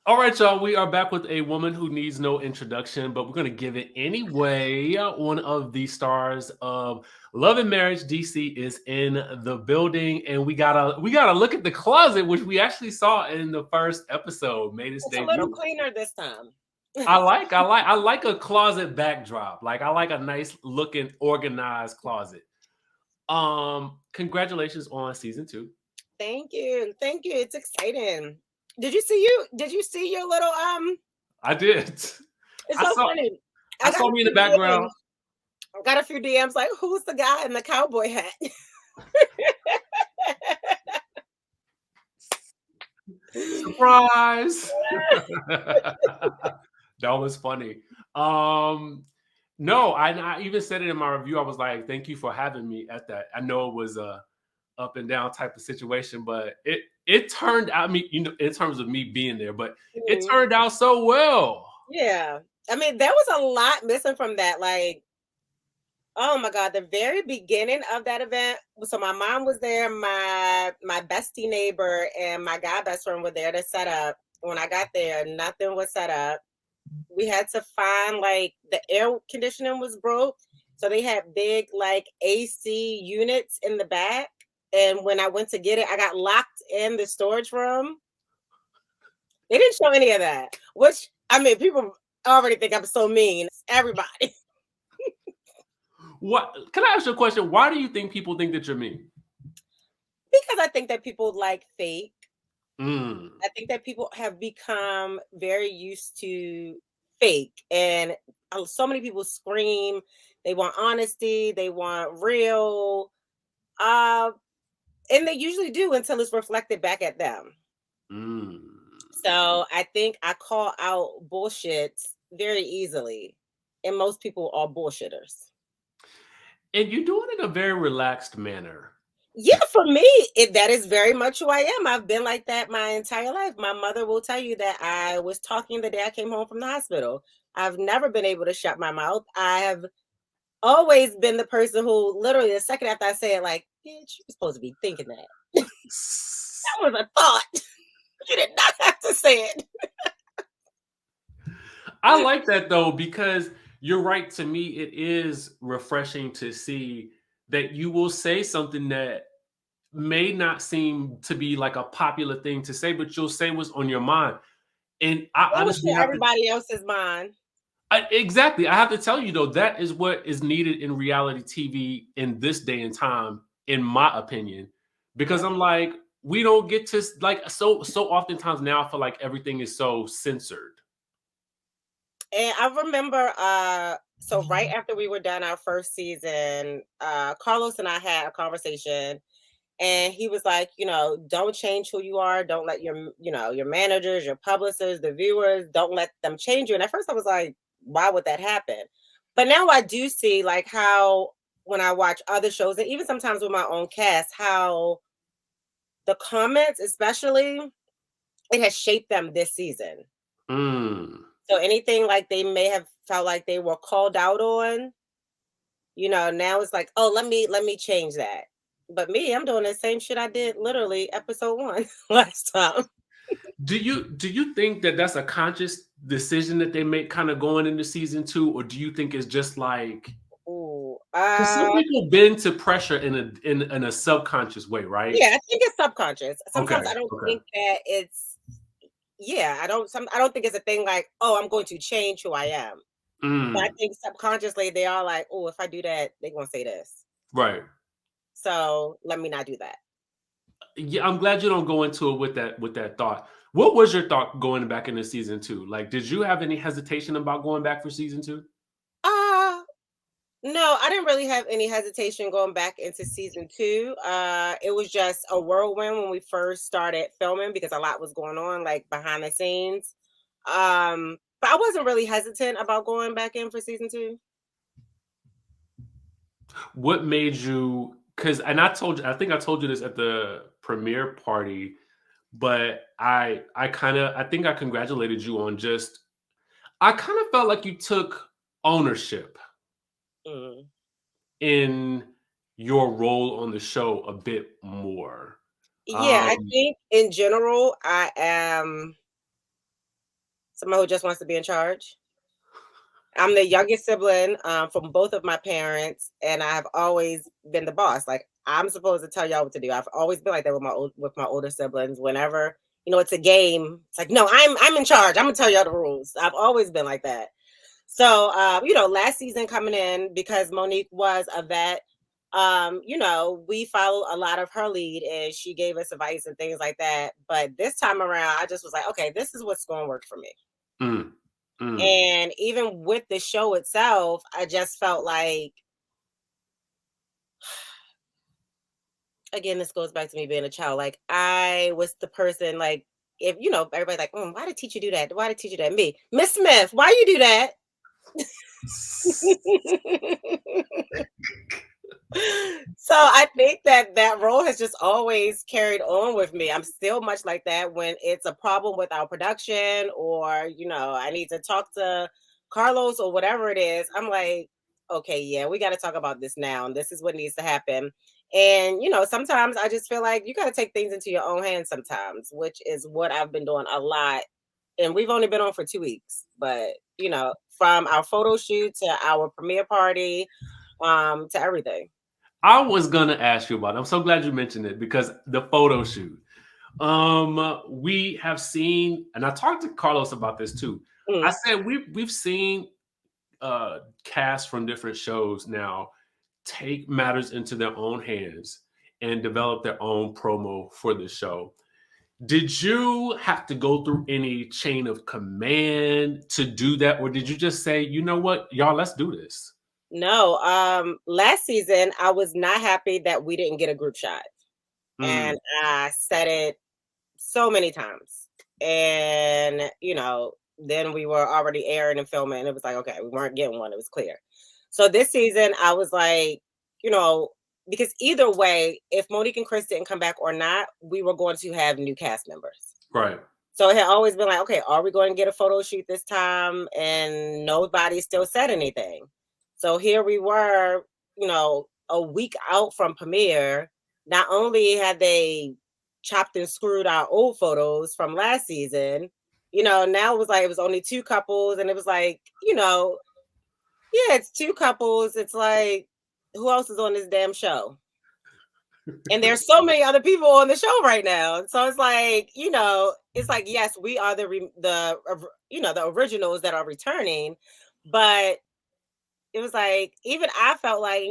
All right, y'all. We are back with a woman who needs no introduction, but we're going to give it anyway. One of the stars of Love and Marriage, DC, is in the building, and we gotta look at the closet, which we actually saw in the first episode. Made its It's a little debut. cleaner this time. I like a closet backdrop. Like I like a nice looking, organized closet. Congratulations on season 2. Thank you. Thank you. It's exciting. Did you see your little I did. it's I so saw funny. I I got saw a me in the few background. DMs. I got a few DMs like, who's the guy in the cowboy hat? Surprise! That was funny. No, I even said it in my review. I was like, "Thank you for having me at that." I know it was a up and down type of situation, but it turned out. I mean, in terms of me being there, but it Mhm. turned out so well. Yeah. I mean, there was a lot missing from that. Like, oh my God, the very beginning of that event. So my mom was there, my bestie neighbor and my guy best friend were there to set up. When I got there, nothing was set up. We had to find like the air conditioning was broke. So they had big like AC units in the back. And when I went to get it, I got locked in the storage room. They didn't show any of that, which I mean, people already think I'm so mean. Everybody. What? Can I ask you a question? Why do you think people think that you're mean? Because I think that people like fake. Mm, I think that people have become very used to fake, and so many people scream. They want honesty. They want real. Uh, and they usually do until it's reflected back at them. mm. So I think I call out bullshit very easily, and most people are bullshitters. And you do it in a very relaxed manner. Yeah, for me, that is very much who I am. I've been like that my entire life. My mother will tell you that I was talking the day I came home from the hospital. I've never been able to shut my mouth. I have always been the person who literally the second after I say it, like, bitch, you're supposed to be thinking that. That was a thought. You did not have to say it. I like that though because you're right. To me, it is refreshing to see that you will say something that may not seem to be like a popular thing to say, but you'll say what's on your mind. And I It was honestly for have to everybody else's mind. exactly. I have to tell you though, that is what is needed in reality TV in this day and time, in my opinion, because Yep. I'm like, we don't get to like so oftentimes now. I feel like everything is so censored. And I remember so right after we were done our first season, Carlos and I had a conversation and he was like, don't change who you are. Don't let your managers, your publicists, the viewers, don't let them change you. And at first I was like, why would that happen? But now I do see like how when I watch other shows and even sometimes with my own cast, how the comments, especially, it has shaped them this season. Mm. So anything like they may have felt like they were called out on, now it's like, oh, let me change that. But me, I'm doing the same shit I did literally episode 1 last time. Do you think that that's a conscious decision that they make kind of going into season 2, or do you think it's just like Ooh, because some people bend to pressure in a subconscious way, right? yeah, I think it's subconscious. Sometimes Okay, I don't okay. think that it's yeah, I don't think it's a thing like, oh, I'm going to change who I am. But I Mm, think subconsciously they are like, oh, if I do that, they're gonna say this. right. So let me not do that. Yeah, I'm glad you don't go into it with that thought. What was your thought going back into season 2? Like, did you have any hesitation about going back for season 2? Uh No, I didn't really have any hesitation going back into season 2. It was just a whirlwind when we first started filming because a lot was going on, like behind the scenes. But I wasn't really hesitant about going back in for season 2. What made you? Because and I think I told you this at the premiere party, but I think I congratulated you on just I kind of felt like you took ownership Mm. in your role on the show a bit more. Yeah, I Um, think in general, I am. Someone who just wants to be in charge. I'm the youngest sibling from both of my parents, and I've always been the boss. Like I'm supposed to tell y'all what to do. I've always been like that with my older siblings. Whenever it's a game, it's like no, I'm in charge. I'm gonna tell y'all the rules. I've always been like that. So last season coming in because Monique was a vet. We followed a lot of her lead, and she gave us advice and things like that. But this time around, I just was like, okay, this is what's going to work for me. Mm. Mm. And even with the show itself, I just felt like, again, this goes back to me being a child. Like I was the person, like, if everybody's like, why did teacher do that? Why did teacher do that? Me, Miss Smith, why you do that? So I think that role has just always carried on with me. I'm still much like that when it's a problem with our production or, I need to talk to Carlos or whatever it is. I'm like, okay, yeah, we got to talk about this now. And this is what needs to happen. And, sometimes I just feel like you got to take things into your own hands sometimes, which is what I've been doing a lot. And we've only been on for 2 weeks, but, from our photo shoot to our premiere party, to everything. I was gonna ask you about it. I'm so glad you mentioned it because the photo shoot. We have seen, and I talked to Carlos about this too. I said we've seen casts from different shows now take matters into their own hands and develop their own promo for the show. Did you have to go through any chain of command to do that, or did you just say, you know what, y'all, let's do this? No, last season I was not happy that we didn't get a group shot. And I said it so many times. And, then we were already airing and filming and it was like, okay, we weren't getting one. It was clear. So this season I was like, because either way, if Monique and Chris didn't come back or not, we were going to have new cast members. Right. So it had always been like, okay, are we going to get a photo shoot this time? And nobody still said anything. So here we were, a week out from premiere. Not only had they chopped and screwed our old photos from last season, now it was like, it was only 2 couples. And it was like, yeah, it's 2 couples. It's like, who else is on this damn show? And there's so many other people on the show right now. So it's like, it's like, yes, we are the originals that are returning, but it was like, even I felt like,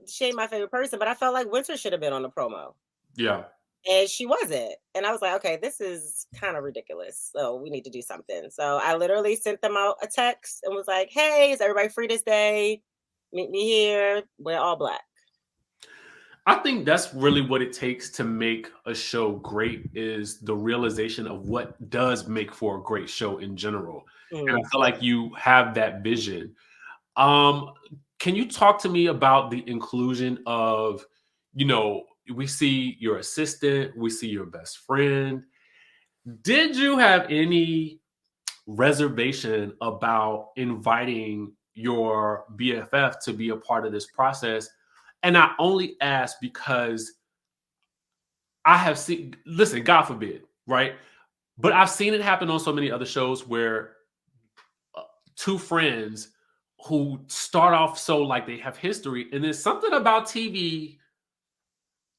she ain't my favorite person, but I felt like Winter should have been on the promo. Yeah. And she wasn't. And I was like, okay, this is kind of ridiculous. So we need to do something. So I literally sent them out a text and was like, hey, is everybody free this day? Meet me here. We're all black. I think that's really what it takes to make a show great is the realization of what does make for a great show in general. And I feel like you have that vision. Can you talk to me about the inclusion of, we see your assistant, we see your best friend. Did you have any reservation about inviting your BFF to be a part of this process? And I only ask because I have seen, listen, God forbid, right? But I've seen it happen on so many other shows where 2 friends who start off so like they have history, and then something about TV,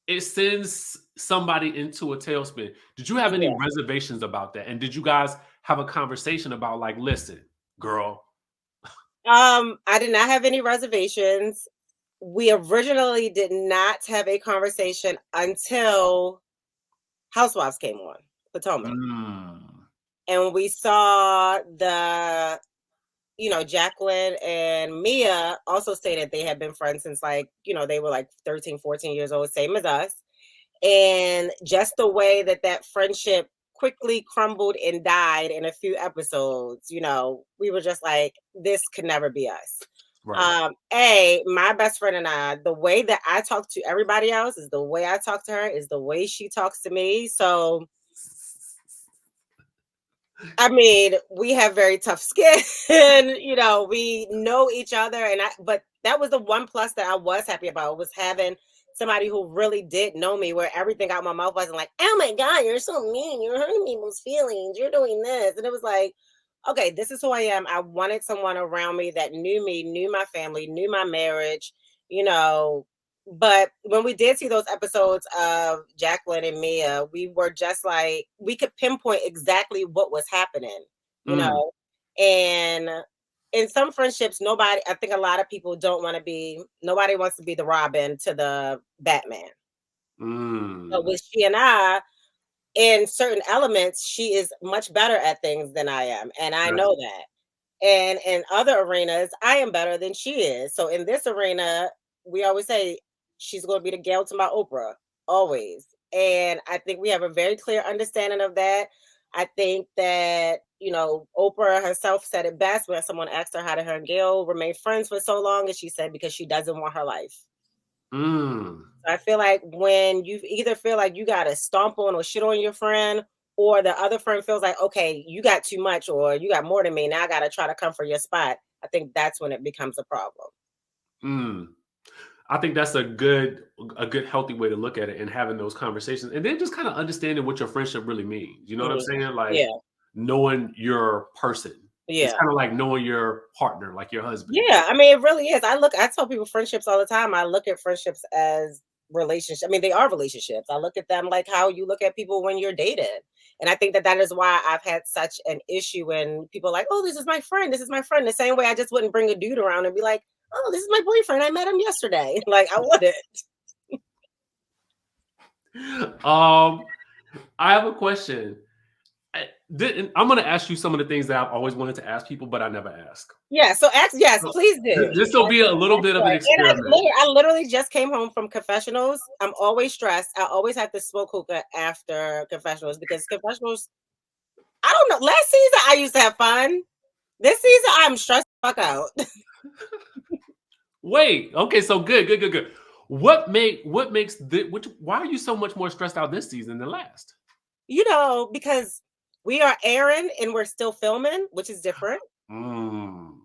it sends somebody into a tailspin. Did you have any reservations about that? And did you guys have a conversation about like, listen, girl? I did not have any reservations. We originally did not have a conversation until Housewives came on Potomac. And we saw the Jacqueline and Mia also stated they had been friends since they were like 13, 14 years old, same as us. And just the way that friendship quickly crumbled and died in a few episodes, we were just like, this could never be us. Right. My best friend and I, the way that I talk to everybody else is the way I talk to her, is the way she talks to me. So I mean, we have very tough skin, we know each other. But that was the one plus that I was happy about, was having somebody who really did know me, where everything out my mouth wasn't like, oh my God, you're so mean. You're hurting people's feelings. You're doing this. And it was like, okay, this is who I am. I wanted someone around me that knew me, knew my family, knew my marriage, you know. But when we did see those episodes of Jacqueline and Mia, we were just like, we could pinpoint exactly what was happening, you Mm, know. And in some friendships, nobody, I think a lot of people don't want to be, nobody wants to be the Robin to the Batman. But mm. with she and I, in certain elements, she is much better at things than I am. And I Gotcha. know that. And in other arenas, I am better than she is. So in this arena, we always say she's going to be the Gail to my Oprah, always. And I think we have a very clear understanding of that. I think that, Oprah herself said it best when someone asked her how did her and Gail remain friends for so long. And she said, because she doesn't want her life. Mm. I feel like when you either feel like you got to stomp on or shit on your friend, or the other friend feels like, okay, you got too much or you got more than me. Now I got to try to come for your spot. I think that's when it becomes a problem. Mm. I think that's a good healthy way to look at it and having those conversations and then just kind of understanding what your friendship really means. You know what I'm Mhm. saying? Like Yeah. knowing your person. It's Yeah. kind of like knowing your partner, like your husband. Yeah. I mean, it really is. I tell people friendships all the time. I look at friendships as relationships. I mean, they are relationships. I look at them like how you look at people when you're dated. And I think that that is why I've had such an issue when people are like, oh, this is my friend. This is my friend. The same way I just wouldn't bring a dude around and be like, oh, this is my boyfriend. I met him yesterday. Like I wouldn't. Um, I have a question. I'm going to ask you some of the things that I've always wanted to ask people, but I never ask. Yeah. So yes, So please do. this will be a little bit of an Right. And experiment. I literally just came home from confessionals. I'm always stressed. I always have to smoke hookah after confessionals because confessionals, I don't know. Last season I used to have fun. This season I'm stressed the fuck out. Wait, okay, so good. What makes why are you so much more stressed out this season than last? Because we are airing and we're still filming, which is different. Mm.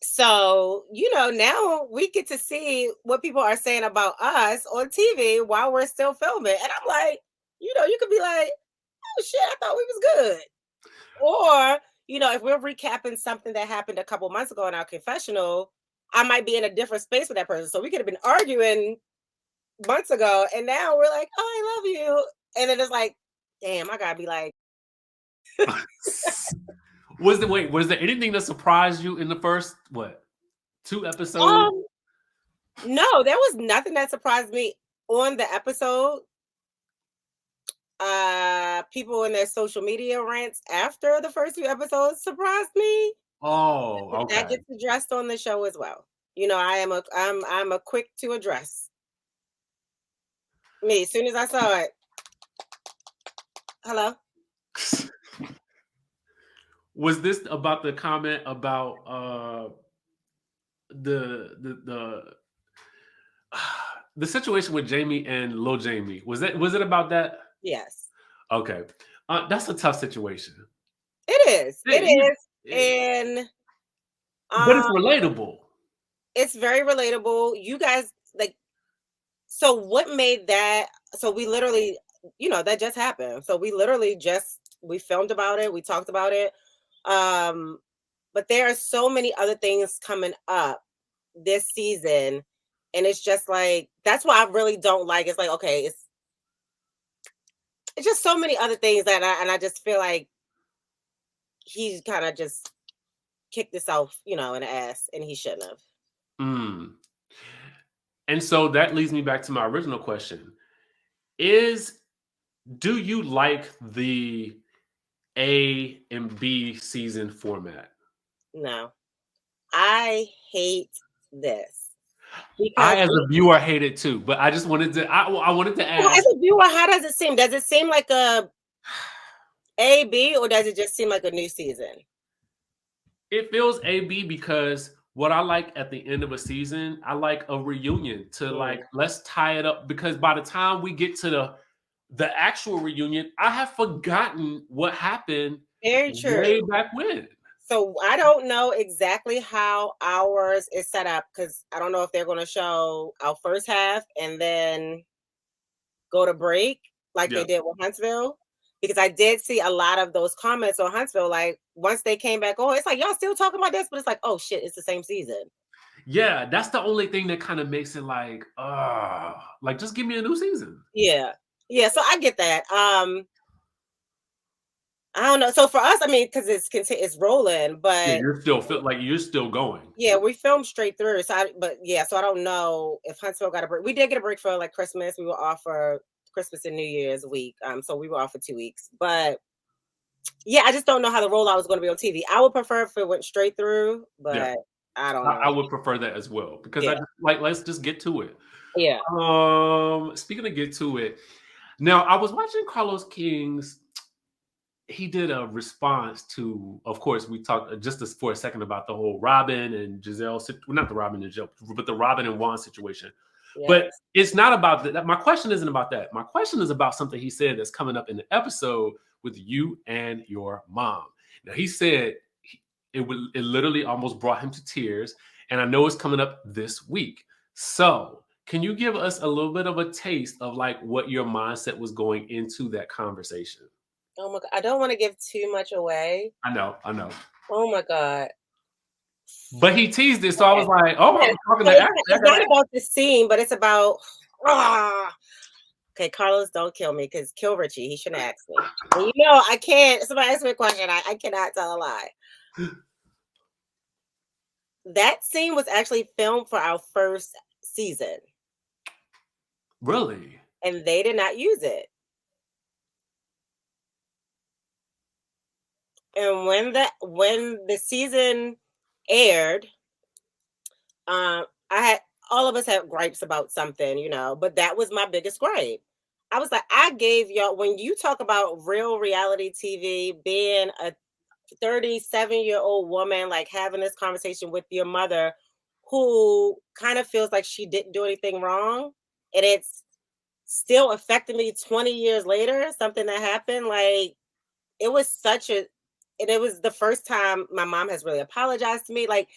So, now we get to see what people are saying about us on TV while we're still filming. And I'm like, you could be like, oh shit, I thought we was good. Or, if we're recapping something that happened a couple months ago in our confessional, I might be in a different space with that person. So we could have been arguing months ago, and now we're like, oh, I love you. And then it's like, damn, I gotta be like, Was there anything that surprised you in the first two episodes? um, no, there was nothing that surprised me on the episode. People in their social media rants after the first few episodes surprised me. Oh, But that okay. gets addressed on the show as well. I'm a quick to address. Me, as soon as I saw it, hello? Was this about the comment about the the situation with Jamie and Lil Jamie? Was it about that? Yes. Okay. That's a tough situation. It is. It It- you- is. it- And but it's um relatable. it's very relatable. You guys like so what made that so we literally, that just happened. So we literally just we filmed about it, we talked about it. Um but there are so many other things coming up this season, and it's just like that's why I really don't like it's like okay, it's just so many other things that I just feel like he's kind of just kicked himself, in the ass, and he shouldn't have. Mm. And so that leads me back to my original question. Is Do you like the A and B season format? No, I hate this I, because as a viewer, hate it too. But I just wanted to. I wanted to as ask. a viewer, how does it seem? Does it seem like a B, or does it just seem like a new season? It feels AB because what I like at the end of a season, I like a reunion to Mm, let's tie it up because by the time we get to the actual reunion, I have forgotten what happened very way true. back when. So I don't know exactly how ours is set up because I don't know if they're going to show our first half and then go to break like Yeah. they did with Huntsville. Because I did see a lot of those comments on Huntsville. Like once they came back, oh, it's like y'all still talking about this, but it's like, oh shit, it's the same season. Yeah, that's the only thing that kind of makes it like just give me a new season. Yeah, yeah. So I get that. I don't know. So for us, I mean, because it's rolling, Yeah, but you're still feel like you're still going. yeah, we filmed straight through. But yeah, so I don't know if Huntsville got a break. We did get a break for like Christmas. We were off for Christmas and New Year's week. So we were off for 2 weeks. But yeah, I just don't know how the rollout was going to be on TV. I would prefer if it went straight through, Yeah, but I don't I know. would prefer that as well because I Yeah, just like let's just get to it. yeah. Speaking of get to it, now I was watching Carlos King's. He did a response to, of course, we talked for a second about the whole Robin and Giselle, well, not the Robin and Giselle, but the Robin and Juan situation. But Yes. it's not about that. My question isn't about that. My question is about something he said that's coming up in the episode with you and your mom. Now he said it literally almost brought him to tears, and I know it's coming up this week. So can you give us a little bit of a taste of like what your mindset was going into that conversation? Oh my God. I don't want to give too much away. I know. Oh my God. But he teased it, so I was Okay. like, "Oh, Yeah. I'm talking So to Ashley. I it's gotta not ask." about the scene, but it's about okay, Carlos, don't kill me because kill Richie. He shouldn't ask me. And you know, I can't. Somebody asked me a question. I cannot tell a lie. That scene was actually filmed for our first season, Really? and they did not use it. And when the season aired, I had all of us had gripes about something, but that was my biggest gripe. I was like, I gave y'all when you talk about real reality TV, being a 37-year-old woman, like having this conversation with your mother who kind of feels like she didn't do anything wrong. And it's still affecting me 20 years later, something that happened. Like it was and it was the first time my mom has really apologized to me. Like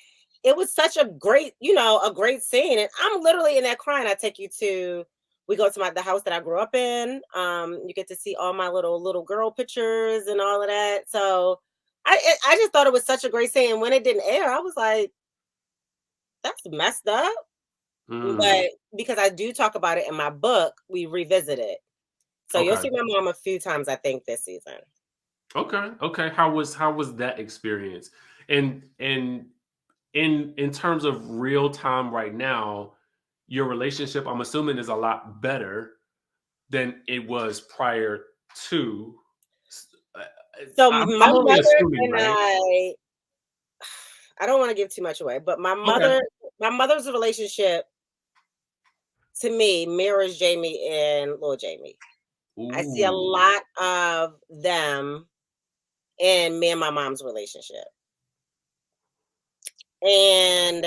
it was such a great, a great scene. And I'm literally in that crying. We go to the house that I grew up in. You get to see all my little girl pictures and all of that. So I just thought it was such a great scene. And when it didn't air, I was like, that's messed up. Mm, But because I do talk about it in my book, we revisit it. So you'll okay. see my mom a few times, I think, this season. Okay. How was that experience? And in terms of real time right now, your relationship, I'm assuming, is a lot better than it was prior to. uh, So my I'm only mother assuming, and right? I don't want to give too much away, but Okay. my mother's relationship to me mirrors Jamie and Lil Jamie. I see a Ooh. lot of them in me and my mom's relationship. And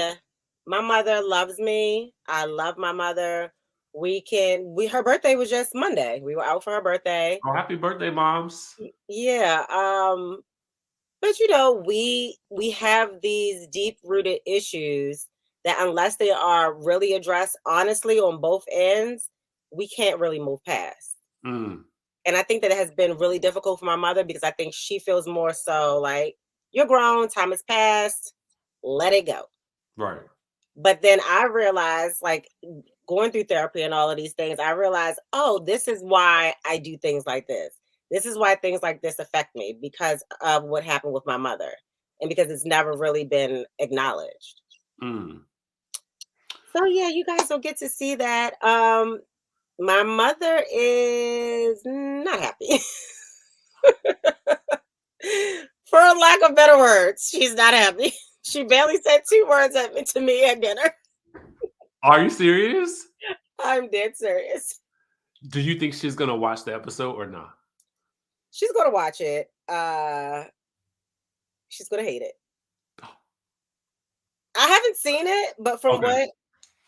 my mother loves me. I love my mother. Her birthday was just Monday. We were out for her birthday. Oh, happy birthday, moms. Yeah. But we have these deep rooted issues that unless they are really addressed honestly on both ends, we can't really move past. Mm, And I think that it has been really difficult for my mother because I think she feels more so like you're grown, time has passed, let it go. right. But then I realized, like going through therapy and all of these things, I realized, oh, this is why I do things like this. This is why things like this affect me because of what happened with my mother and because it's never really been acknowledged. Mm. So yeah, you guys will get to see that. My mother is not happy. For lack of better words, she's not happy. She barely said 2 words to me at dinner. Are you serious? I'm dead serious. Do you think she's gonna watch the episode or not? She's gonna watch it. She's gonna hate it. I haven't seen it, but from Okay, what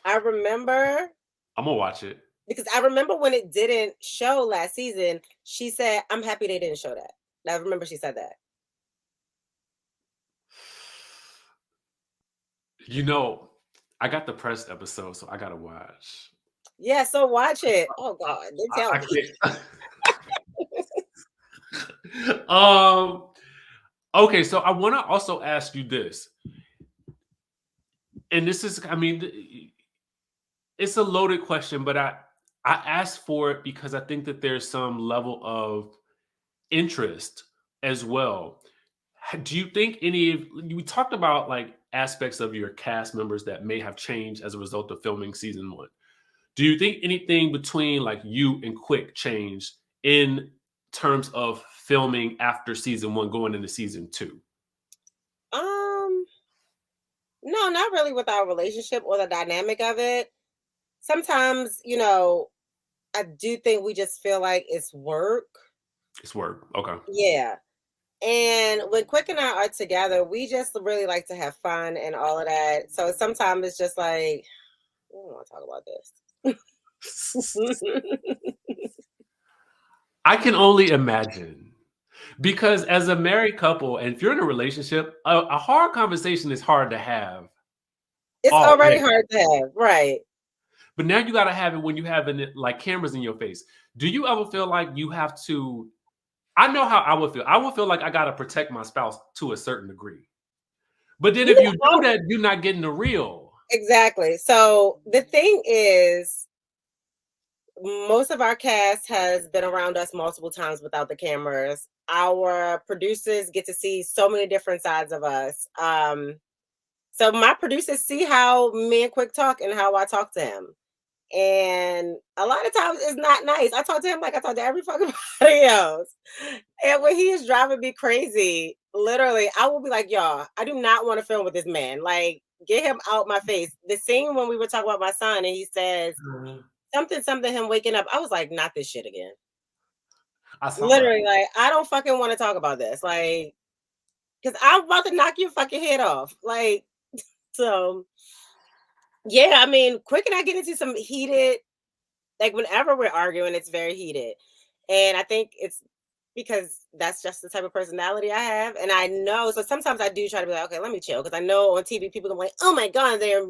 I remember, I'm gonna watch it. because I remember when it didn't show last season, she said, "I'm happy they didn't show that." I remember she said that. You know, I got the press episode, so I gotta watch. Yeah, so watch it. Oh God, they tell I me. can't. Okay, so I want to also ask you this, and this is, I mean, it's a loaded question, but I asked for it because I think that there's some level of interest as well. Do you think we talked about like aspects of your cast members that may have changed as a result of filming season one? Do you think anything between like you and Quick changed in terms of filming after season one going into season two? Um, no, not really with our relationship or the dynamic of it. Sometimes, I do think we just feel like it's work. It's work. Okay. Yeah. And when Quick and I are together, we just really like to have fun and all of that. So sometimes it's just like, I don't want to talk about this. I can only imagine because as a married couple, and if you're in a relationship, a hard conversation is hard to have It's already already. hard to have, right? But now you got to have it when you have like cameras in your face. Do you ever feel like you have to? I know how I would feel. I would feel like I got to protect my spouse to a certain degree. But then You if you know, do that, you're not getting the real. exactly. So the thing is, most of our cast has been around us multiple times without the cameras. Our producers get to see so many different sides of us. So my producers see how me and Quick talk and how I talk to him. And a lot of times it's not nice. I talk to him like I talk to every fucking body else. And when he is driving me crazy, literally, I will be like, y'all, I do not want to film with this man. Like, get him out my face. The scene when we were talking about my son and he says Mhm. something, him waking up, I was like, not this shit again. I saw that. Literally, like, I don't fucking want to talk about this. Like, because I'm about to knock your fucking head off. Like, so yeah, I mean, Quick and I get into some heated, like whenever we're arguing, it's very heated. And I think it's because that's just the type of personality I have. And I know, so sometimes I do try to be like, okay, let me chill. Because I know on TV, people are like, oh my God, their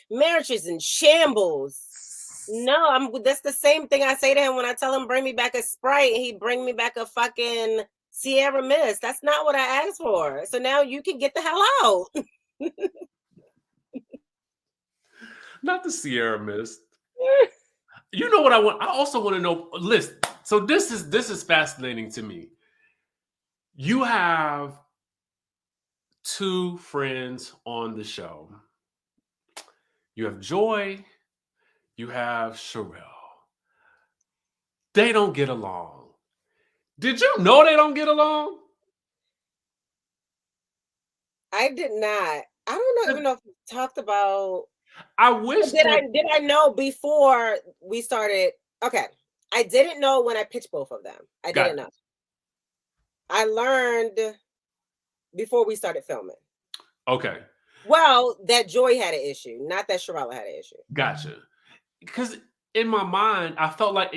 marriage is in shambles. No, that's the same thing I say to him when I tell him bring me back a Sprite and he bring me back a fucking Sierra Mist. That's not what I asked for. So now you can get the hell out. Not the Sierra Mist. You know what I want? I also want to know. Listen. So this is fascinating to me. You have two friends on the show. You have Joy. You have Sherelle. They don't get along. Did you know they don't get along? I did not. I don't know even know if we talked about. I wish Did that. I know before we started? Okay. I didn't know when I pitched both of them. I Got didn't it. know. I learned before we started filming. Okay. Well, that Joy had an issue, not that Sherella had an issue. Gotcha. Because in my mind, I felt like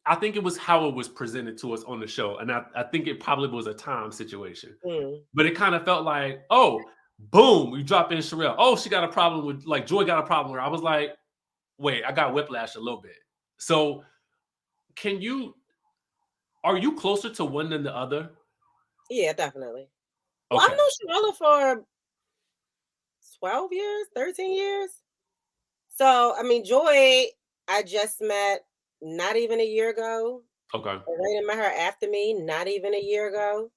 I think it was how it was presented to us on the show. And I think it probably was a time situation. Mm. But it kind of felt like, oh, boom, we drop in Sherelle. Oh, she got a problem with, like, Joy got a problem with her. I was like, wait, I got whiplash a little bit. So are you closer to one than the other? Yeah, definitely. Well, I've Okay. known Sherella for 12 years, 13 years. So, I mean, Joy, I just met not even a year ago. Okay. Elena met her after me, not even a year ago.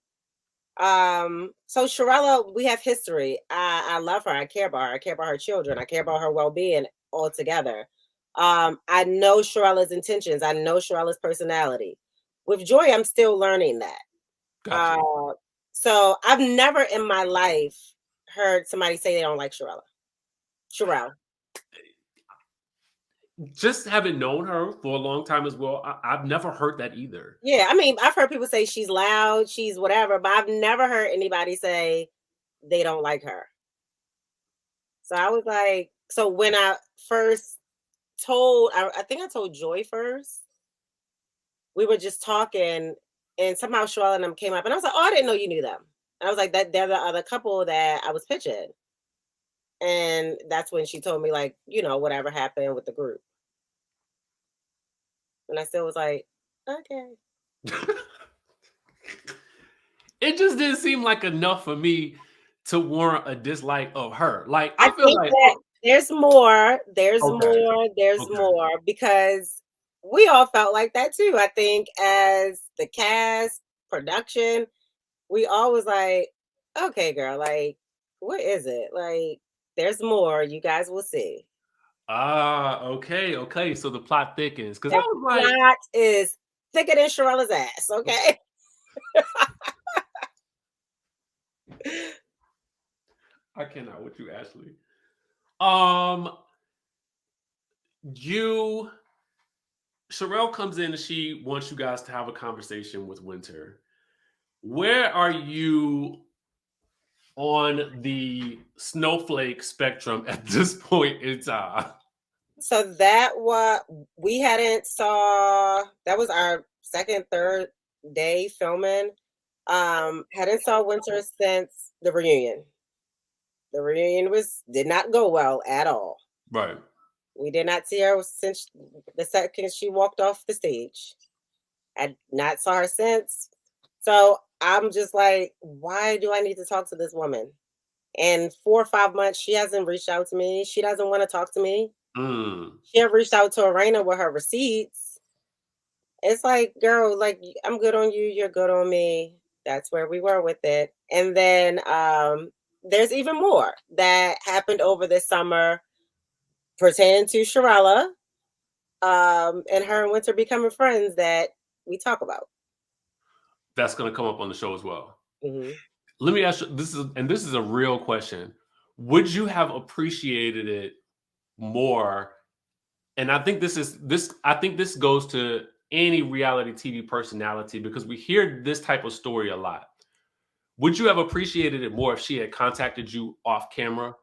So Sherella, we have history. I love her. I care about her. I care about her children. I care about her well-being altogether. I know Sherella's intentions. I know Sherella's personality. With Joy, I'm still learning that. Gotcha. Uh, so I've never in my life heard somebody say they don't like Sherelle. Just having known her for a long time as well, I've never heard that either. Yeah, I mean, I've heard people say she's loud, she's whatever, but I've never heard anybody say they don't like her. So I was like, so when I first I think I told Joy first, we were just talking and somehow Sherelle and them came up and I was like, oh, I didn't know you knew them. And I was like, they're the other couple that I was pitching. And that's when she told me, like, whatever happened with the group. And I still was like, okay. It just didn't seem like enough for me to warrant a dislike of her. Like, I I feel think like, that there's more, okay, there's okay. more because we all felt like that too. I think as the cast, production, we all was like, okay, girl, like, what is it? Like, there's more. You guys will see. Ah, okay, okay. So the plot thickens because I The was like, plot is thicker than Sharella's ass, okay? I cannot with you, Ashley. Um, you Sherelle comes in and she wants you guys to have a conversation with Winter. Where are you on the Snowflake spectrum at this point in time? So that what we hadn't saw, that was our second, third day filming. Hadn't saw Winter since the reunion. The reunion did not go well at all. Right. We did not see her since the second she walked off the stage. I not saw her since. So I'm just like, why do I need to talk to this woman? And 4 or 5 months, she hasn't reached out to me. She doesn't want to talk to me. Mm. She had reached out to Arena with her receipts. It's like, girl, like I'm good on you, you're good on me. That's where we were with it. And then there's even more that happened over this summer pertaining to Sharella, and her and Winter becoming friends that we talk about. That's going to come up on the show as well. Mm-hmm. Let me ask you, this is a real question. Would you have appreciated it more? And I think this goes to any reality TV personality because we hear this type of story a lot. Would you have appreciated it more if she had contacted you off camera?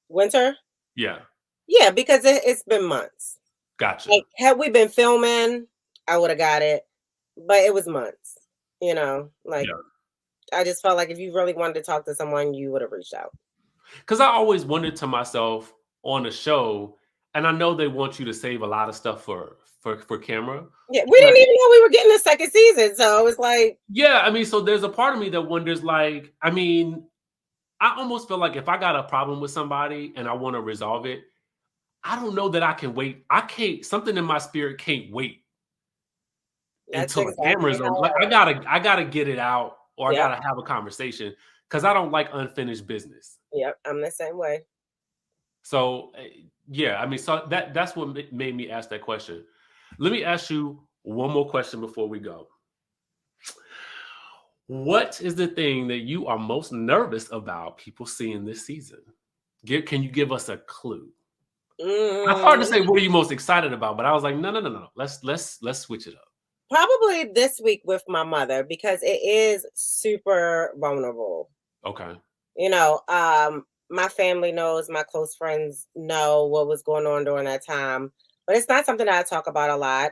Winter? Yeah, Yeah, because it's been months. gotcha. Like, had we been filming, I would have got it, but it was months. Like Yeah. I just felt like if you really wanted to talk to someone, you would have reached out. Because I always wondered to myself on the show, and I know they want you to save a lot of stuff for camera, Yeah, we but didn't even know we were getting a second season, so it was like, yeah, I mean, so there's a part of me that wonders, like, I mean, I almost feel like if I got a problem with somebody and I want to resolve it, I don't know that I can wait. I can't. Something in my spirit can't wait that's until the exactly cameras are. how Like, I am. I gotta get it out, or I Yep, gotta have a conversation because I don't like unfinished business. yep, I'm the same way. So yeah, I mean, so that's what made me ask that question. Let me ask you one more question before we go. What is the thing that you are most nervous about people seeing this season? Can you give us a clue? I started to Mm, say, "What are you most excited about?" But I was like, "No, no, no, no. Let's switch it up." Probably this week with my mother because it is super vulnerable. Okay. My family knows, my close friends know what was going on during that time, but it's not something that I talk about a lot.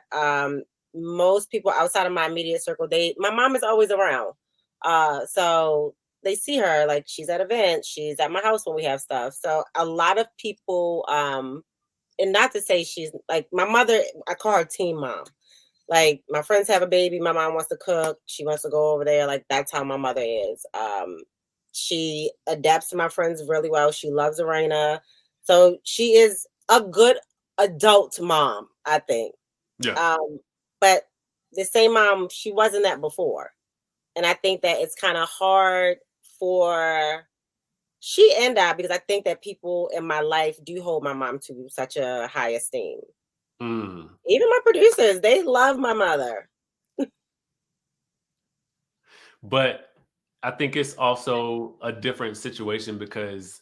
Most people outside of my immediate circle, my mom is always around. So they see her, like she's at events, she's at my house when we have stuff. So a lot of people, and not to say she's like my mother, I call her teen mom. Like my friends have a baby, my mom wants to cook, she wants to go over there. Like that's how my mother is. She adapts to my friends really well. She loves Arena. So she is a good adult mom, I think. Yeah. But the same mom, she wasn't that before. And I think that it's kind of hard for she and I, because I think that people in my life do hold my mom to such a high esteem. Mm. Even my producers, they love my mother. But I think it's also a different situation because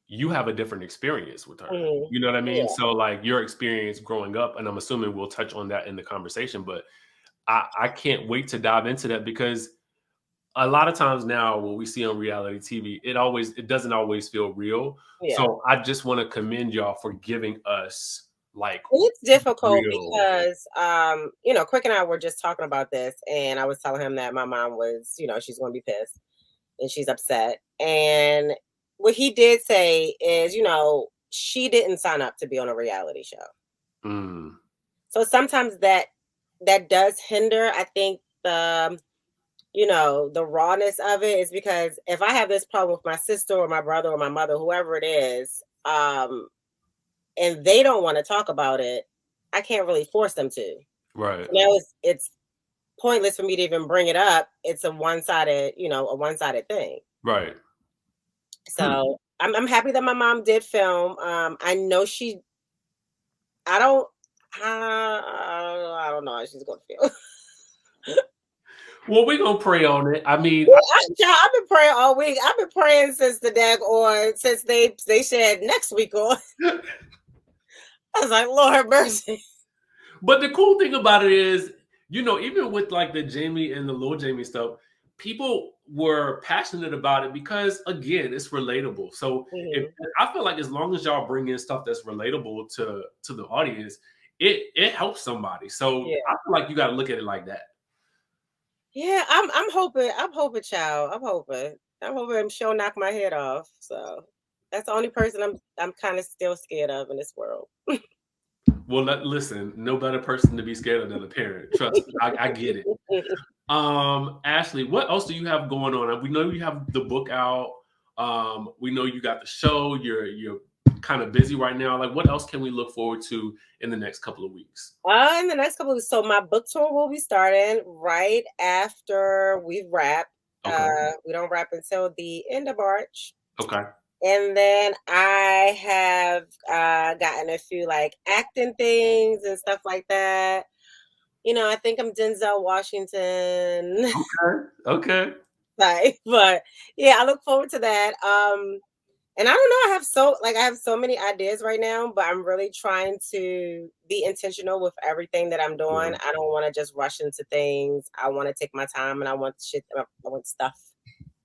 you have a different experience with her. Mhm. You know what I mean? Yeah, So like your experience growing up, and I'm assuming we'll touch on that in the conversation, but I can't wait to dive into that because a lot of times now what we see on reality TV, it doesn't always feel real. yeah. So I just want to commend y'all for giving us like It's difficult real. because, Quick and I were just talking about this, and I was telling him that my mom was, she's going to be pissed and she's upset. And what he did say is, she didn't sign up to be on a reality show. Mm, So sometimes that does hinder, I think, the you know, the rawness of it is because if I have this problem with my sister or my brother or my mother, whoever it is, and they don't want to talk about it, I can't really force them to. Right. So now it's pointless for me to even bring it up. It's a one-sided, you know, a one-sided thing. Right. So I'm happy that my mom did film. I know I don't I don't know how she's gonna feel. Well, we're gonna pray on it. I mean, I've been praying all week. I've been praying since the dag on since they said next week on. I was like, Lord have mercy. but the cool thing about it is, you know, even with like the Jamie and the Lil Jamie stuff, people were passionate about it because again, it's relatable. So if Mhm. I feel like as long as y'all bring in stuff that's relatable to the audience, it helps somebody. So Yeah. I feel like you got to look at it like that. Yeah, I'm hoping, child. I'm hoping she'll knock my head off. So that's the only person I'm kind of still scared of in this world. Well, listen, no better person to be scared of than a parent. Trust me, I get it. Ashley, what else do you have going on? We know you have the book out. We know you got the show. You're kind of busy right now. Like, what else can we look forward to in the next couple of weeks? In the next couple of weeks, so my book tour will be starting right after we wrap. Okay. We don't wrap until the end of March. Okay. And then I have gotten a few like acting things and stuff like that. You know, I think I'm Denzel Washington. Okay. Okay. Like, but yeah, I look forward to that. And I don't know, I have so many ideas right now, but I'm really trying to be intentional with everything that I'm doing. Yeah. I don't want to just rush into things. I want to take my time and I want stuff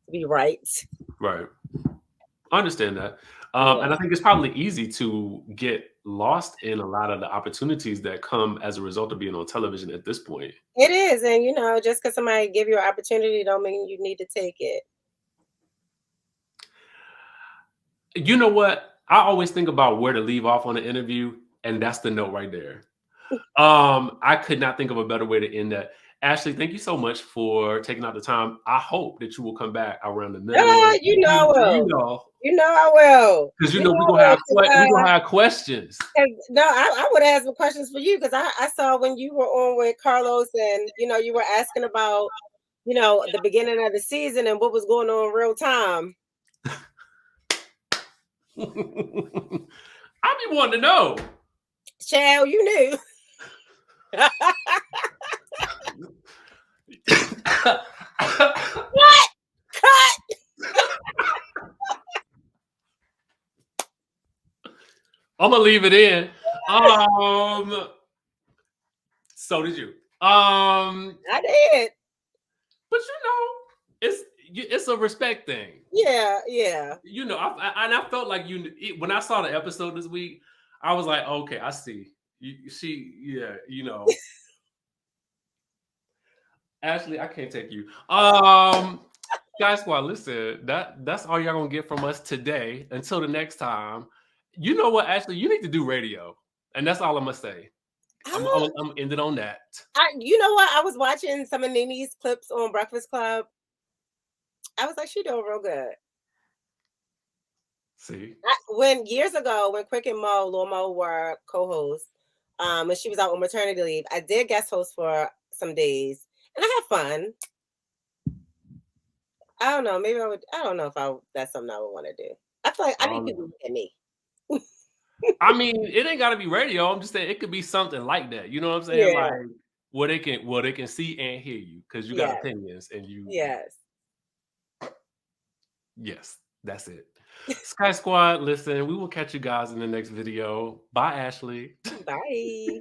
to be right. Right. I understand that. And Yeah. I think it's probably easy to get lost in a lot of the opportunities that come as a result of being on television at this point. It is. And you know, just because somebody give you an opportunity don't mean you need to take it. You know what? I always think about where to leave off on an interview, and that's the note right there. I could not think of a better way to end that. Ashley, thank you so much for taking out the time. I hope that you will come back around the middle. You know I You will. know, You know I will. because you You know know I will. we're gonna have questions. No, I would have some questions for you because I saw when you were on with Carlos and you know you were asking about you know the beginning of the season and what was going on in real time. I be wanting to know. Child, you knew. What? Cut. I'm gonna leave it in. So did you. I did. But you know, it's a respect thing. Yeah, yeah. You know, I felt like when I saw the episode this week, I was like, okay, I see. Yeah, you know, Ashley, I can't take you. Guys, squad, listen, that's all y'all gonna get from us today. Until the next time, you know what, Ashley, you need to do radio, and that's all I'm gonna say. Oh, I'm ending on that. you know what? I was watching some of Nini's clips on Breakfast Club. I was like, she doing real good. See, When years ago, when Quick and Lil Mo were co-hosts, when she was out on maternity leave, I did guest host for some days, and I had fun. I don't know. Maybe I would. I don't know if that's something I would want to do. I feel like I I need don't people to know. look at me. I mean, it ain't gotta be radio. I'm just saying it could be something like that. You know what I'm saying? Yeah. Like where they can see and hear you because you got Yes. opinions and you. Yes. Yes, that's it. Sky Squad, listen, we will catch you guys in the next video. Bye, Ashley. Bye.